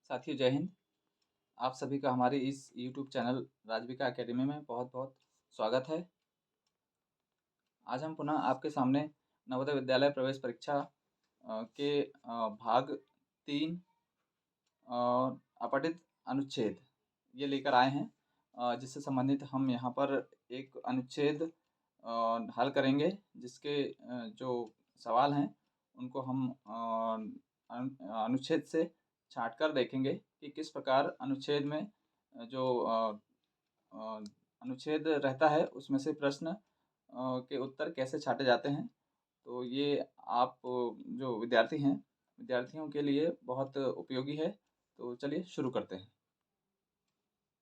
साथियों जय हिंद। आप सभी का हमारे इस यूट्यूब चैनल राजविका एकेडमी में बहुत-बहुत स्वागत है। आज हम पुनः आपके सामने नवोदय विद्यालय प्रवेश परीक्षा के भाग 3 अपठित अनुच्छेद ये लेकर आए हैं, जिससे संबंधित हम यहाँ पर एक अनुच्छेद हल करेंगे, जिसके जो सवाल हैं उनको हम अनुच्छेद से छाँट कर देखेंगे कि किस प्रकार अनुच्छेद में जो अ, अनुच्छेद रहता है उसमें से प्रश्न के उत्तर कैसे छाँटे जाते हैं। तो ये आप जो विद्यार्थी हैं, विद्यार्थियों के लिए बहुत उपयोगी है। तो चलिए शुरू करते हैं।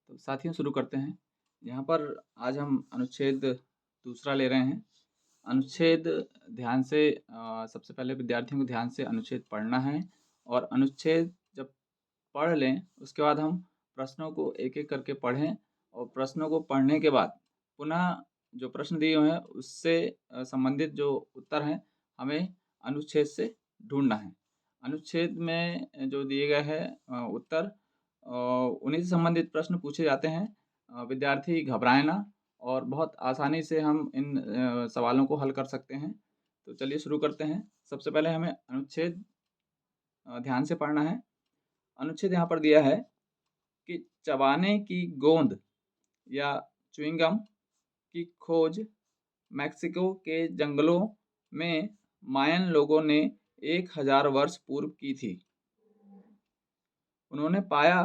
तो साथियों शुरू करते हैं। यहाँ पर आज हम अनुच्छेद दूसरा ले रहे हैं। अनुच्छेद ध्यान से सबसे पहले विद्यार्थियों को ध्यान से अनुच्छेद पढ़ना है और अनुच्छेद जब पढ़ लें उसके बाद हम प्रश्नों को एक-एक करके पढ़ें और प्रश्नों को पढ़ने के बाद पुनः जो प्रश्न दिए हुए हैं उससे संबंधित जो उत्तर हैं हमें अनुच्छेद से ढूँढना है। अनुच्छेद में जो दिए गए हैं उत्तर उन्हीं से संबंधित प्रश्न पूछे जाते हैं। विद्यार्थी घबराए ना और बहुत आसानी से हम इन सवालों को हल कर सकते हैं। तो चलिए शुरू करते हैं। सबसे पहले हमें अनुच्छेद ध्यान से पढ़ना है। अनुच्छेद यहाँ पर दिया है कि चबाने की गोंद या च्युइंग गम की खोज मेक्सिको के जंगलों में मायन लोगों ने 1000 वर्ष पूर्व की थी। उन्होंने पाया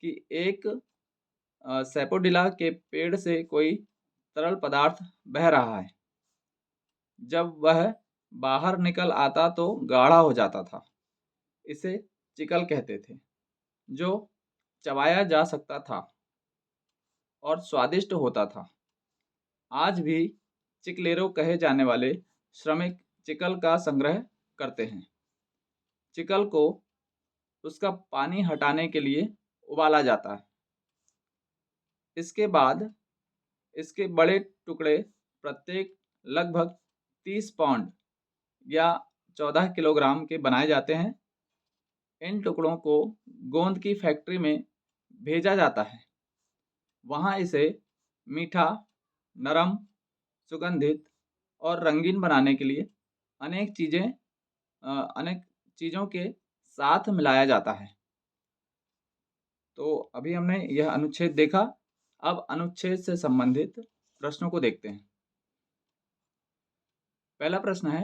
कि एक सैपोडिला के पेड़ से कोई तरल पदार्थ बह रहा है। जब वह बाहर निकल आता तो गाढ़ा हो जाता था। इसे चिकल कहते थे, जो चबाया जा सकता था और स्वादिष्ट होता था। आज भी चिकलेरो कहे जाने वाले श्रमिक चिकल का संग्रह करते हैं। चिकल को उसका पानी हटाने के लिए उबाला जाता है। इसके बाद इसके बड़े टुकड़े प्रत्येक लगभग 30 पाउंड या 14 किलोग्राम के बनाए जाते हैं। इन टुकड़ों को गोंद की फैक्ट्री में भेजा जाता है। वहाँ इसे मीठा, नरम, सुगंधित और रंगीन बनाने के लिए अनेक चीज़ों के साथ मिलाया जाता है। तो अभी हमने यह अनुच्छेद देखा। अब अनुच्छेद से संबंधित प्रश्नों को देखते हैं। पहला प्रश्न है,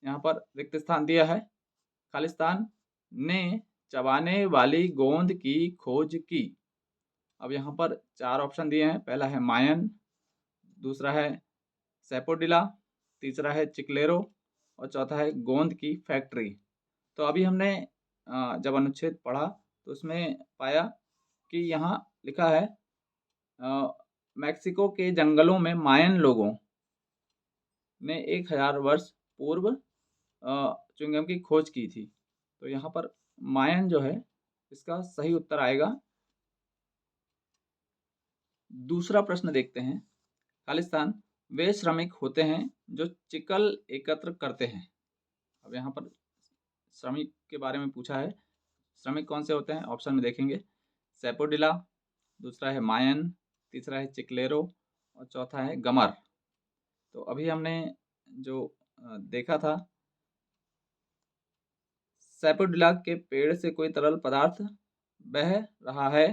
यहाँ पर रिक्त स्थान दिया है। खालिस्तान ने चबाने वाली गोंद की खोज की। अब यहाँ पर 4 ऑप्शन दिए हैं। पहला है मायन, दूसरा है सैपोडिला, तीसरा है चिकलेरो और चौथा है गोंद की फैक्ट्री। तो अभी हमने जब अनुच्छेद पढ़ा तो उसमें पाया कि यहाँ लिखा है मेक्सिको के जंगलों में मायन लोगों ने 1000 वर्ष पूर्व च्युइंगम की खोज की थी। तो यहाँ पर मायन जो है इसका सही उत्तर आएगा। दूसरा प्रश्न देखते हैं। खालिस्तान वे श्रमिक होते हैं जो चिकल एकत्र करते हैं। अब यहाँ पर श्रमिक के बारे में पूछा है। श्रमिक कौन से होते हैं ऑप्शन में देखेंगे। सैपोडिला, दूसरा है मायन, तीसरा है चिकलेरो और चौथा है गमर। तो अभी हमने जो देखा था, सैपोडिला के पेड़ से कोई तरल पदार्थ बह रहा है।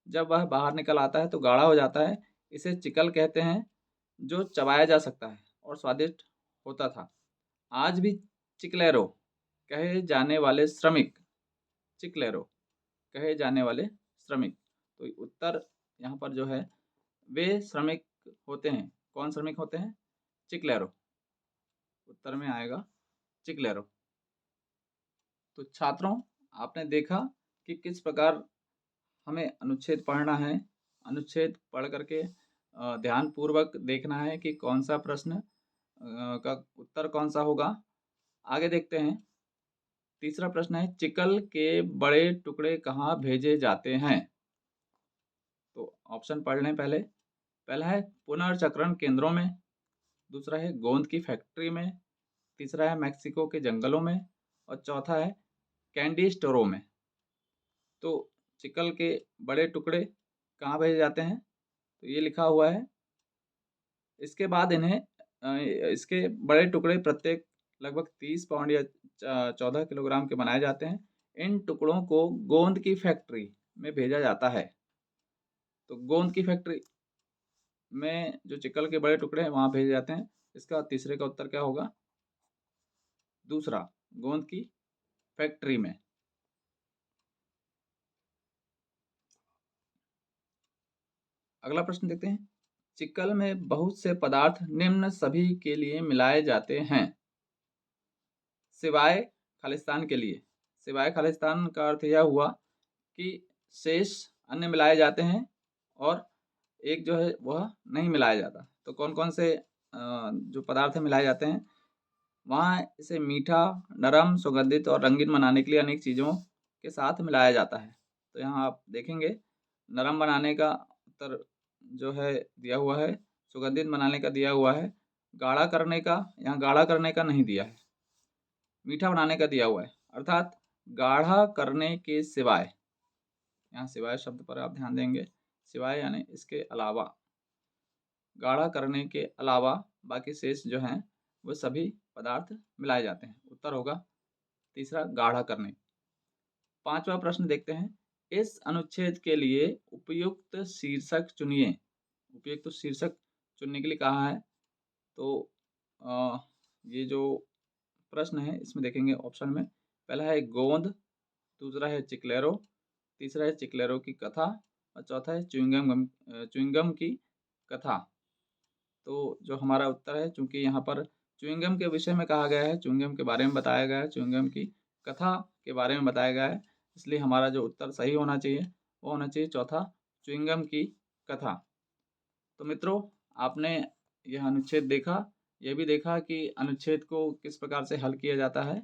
जब वह बाहर निकल आता है तो गाढ़ा हो जाता है। इसे चिकल कहते हैं, जो चबाया जा सकता है और स्वादिष्ट होता था। आज भी चिकलेरो कहे जाने वाले श्रमिक चिकलेरो कहे जाने वाले श्रमिक। तो उत्तर यहाँ पर जो है वे श्रमिक होते हैं। कौन श्रमिक होते हैं? चिकलेरो। उत्तर में आएगा चिकलेरो। तो छात्रों, आपने देखा कि किस प्रकार हमें अनुच्छेद पढ़ना है। अनुच्छेद पढ़ करके ध्यानपूर्वक देखना है कि कौन सा प्रश्न का उत्तर कौन सा होगा। आगे देखते हैं। तीसरा प्रश्न है, चिकल के बड़े टुकड़े कहाँ भेजे जाते हैं? तो ऑप्शन पढ़ लें पहले। पहला है पुनर्चक्रण केंद्रों में, दूसरा है गोंद की फैक्ट्री में, तीसरा है मैक्सिको के जंगलों में और चौथा है कैंडी स्टोरों में। तो चिकल के बड़े टुकड़े कहाँ भेजे जाते हैं? तो ये लिखा हुआ है। इसके बाद इन्हें इसके बड़े टुकड़े प्रत्येक लगभग 30 पाउंड या 14 किलोग्राम के बनाए जाते हैं। इन टुकड़ों को गोंद की फैक्ट्री में भेजा जाता है। तो गोंद की फैक्ट्री में जो चिकल के बड़े टुकड़े हैं वहाँ भेजे जाते हैं। इसका तीसरे का उत्तर क्या होगा? दूसरा, गोंद की फैक्ट्री में। अगला प्रश्न देखते हैं। चिकल में बहुत से पदार्थ निम्न सभी के लिए मिलाए जाते हैं सिवाय खालिस्तान के लिए। सिवाय खालिस्तान का अर्थ यह हुआ कि शेष अन्य मिलाए जाते हैं और एक जो है वह नहीं मिलाया जाता। तो कौन कौन से जो पदार्थ मिलाए जाते हैं? वहाँ इसे मीठा, नरम, सुगंधित और रंगीन बनाने के लिए अनेक चीज़ों के साथ मिलाया जाता है। तो यहाँ आप देखेंगे नरम बनाने का उत्तर जो है दिया हुआ है, सुगंधित बनाने का दिया हुआ है, गाढ़ा करने का यहाँ गाढ़ा करने का नहीं दिया है, मीठा बनाने का दिया हुआ है। अर्थात गाढ़ा करने के सिवाय, यहाँ सिवाय शब्द पर आप ध्यान देंगे, सिवाय यानी इसके अलावा, गाढ़ा करने के अलावा बाकी शेष जो हैं वो सभी पदार्थ मिलाए जाते हैं। उत्तर होगा तीसरा, गाढ़ा करने। पांचवा प्रश्न देखते हैं। इस अनुच्छेद के लिए उपयुक्त शीर्षक चुनिए। उपयुक्त शीर्षक चुनने के लिए कहा है। तो ये जो प्रश्न है इसमें देखेंगे ऑप्शन में, पहला है गोंद, दूसरा है चिकलेरो, तीसरा है चिकलेरो की कथा और चौथा है च्युइंगम की कथा। तो जो हमारा उत्तर है, चूंकि यहाँ पर च्युइंगम के विषय में कहा गया है, च्युइंगम के बारे में बताया गया है, च्युइंगम की कथा के बारे में बताया गया है, इसलिए हमारा जो उत्तर सही होना चाहिए वो होना चाहिए चौथा, च्युइंगम की कथा। तो मित्रों, आपने यह अनुच्छेद देखा, यह भी देखा कि अनुच्छेद को किस प्रकार से हल किया जाता है।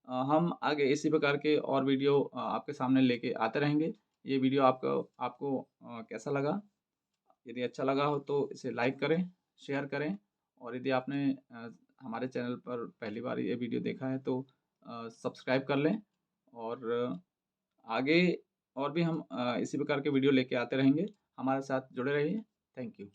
हम आगे इसी प्रकार के और वीडियो आपके सामने लेके आते रहेंगे। ये वीडियो आपको कैसा लगा? यदि अच्छा लगा हो तो इसे लाइक करें, शेयर करें और यदि आपने हमारे चैनल पर पहली बार ये वीडियो देखा है तो सब्सक्राइब कर लें। और आगे और भी हम इसी प्रकार के वीडियो लेके आते रहेंगे। हमारे साथ जुड़े रहिए। Thank you.